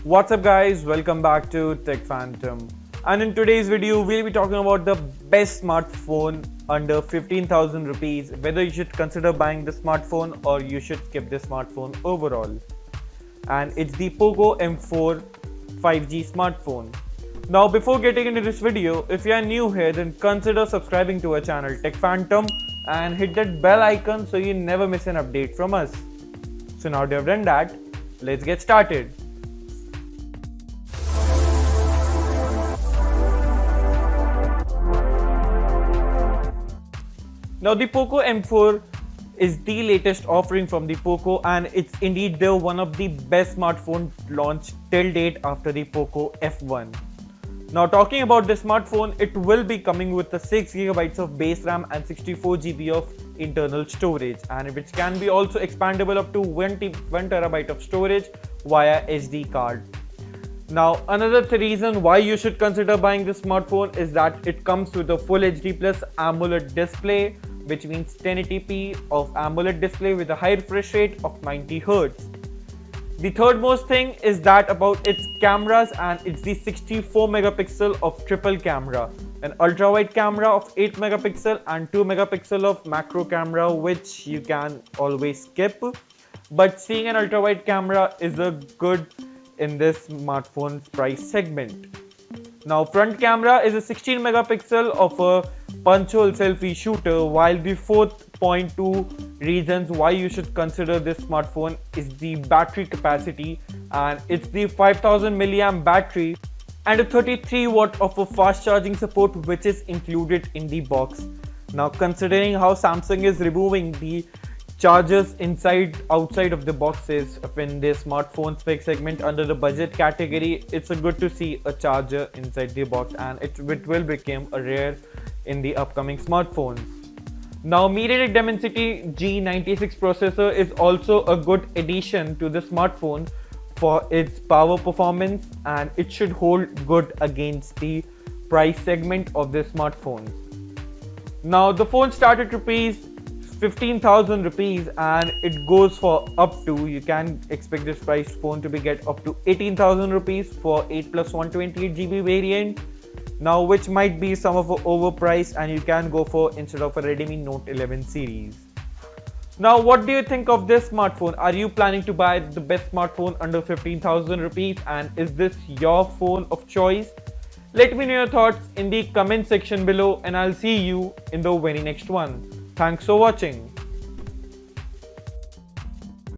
What's up guys, welcome back to Tech Phantom, and in today's video we'll be talking about the best smartphone under 15,000 rupees, whether you should consider buying the smartphone or you should skip the smartphone overall. And it's the Poco M4 5G smartphone. Now before getting into this video, if you are new here then consider subscribing to our channel Tech Phantom and hit that bell icon so you never miss an update from us. So now that you've done that, let's get started. Now the Poco M4 is the latest offering from the Poco, and it's indeed one of the best smartphones launched till date after the Poco F1. Now talking about this smartphone, it will be coming with a 6GB of base RAM and 64GB of internal storage, and which can be also expandable up to 1TB of storage via SD card. Now another reason why you should consider buying this smartphone is that it comes with a full HD plus AMOLED display, which means 1080p of AMOLED display with a high refresh rate of 90Hz. The third most thing is that about its cameras, and it's the 64 megapixel of triple camera, an ultra wide camera of 8 megapixel and 2 megapixel of macro camera, which you can always skip, but seeing an ultra wide camera is a good in this smartphone's price segment. Now front camera is a 16 megapixel of a punch hole selfie shooter, while the fourth point two reasons why you should consider this smartphone is the battery capacity, and it's the 5000 milliamp battery and a 33 watt of a fast charging support, which is included in the box. Now considering how Samsung is removing the chargers outside of the boxes in this smartphone spec segment under the budget category, it's a good to see a charger inside the box, and it will become a rare in the upcoming smartphones. Now MediaTek Dimensity G96 processor is also a good addition to the smartphone for its power performance, and it should hold good against the price segment of this smartphone. Now the phone started rupees 15,000 rupees, and it goes for up to, you can expect this price phone to be get up to 18,000 rupees for 8 plus 128GB variant. Now which might be some of a overpriced, and you can go for instead of a Redmi Note 11 series. Now what do you think of this smartphone? Are you planning to buy the best smartphone under 15,000 rupees, and is this your phone of choice? Let me know your thoughts in the comment section below, and I'll see you in the very next one. Thanks for watching.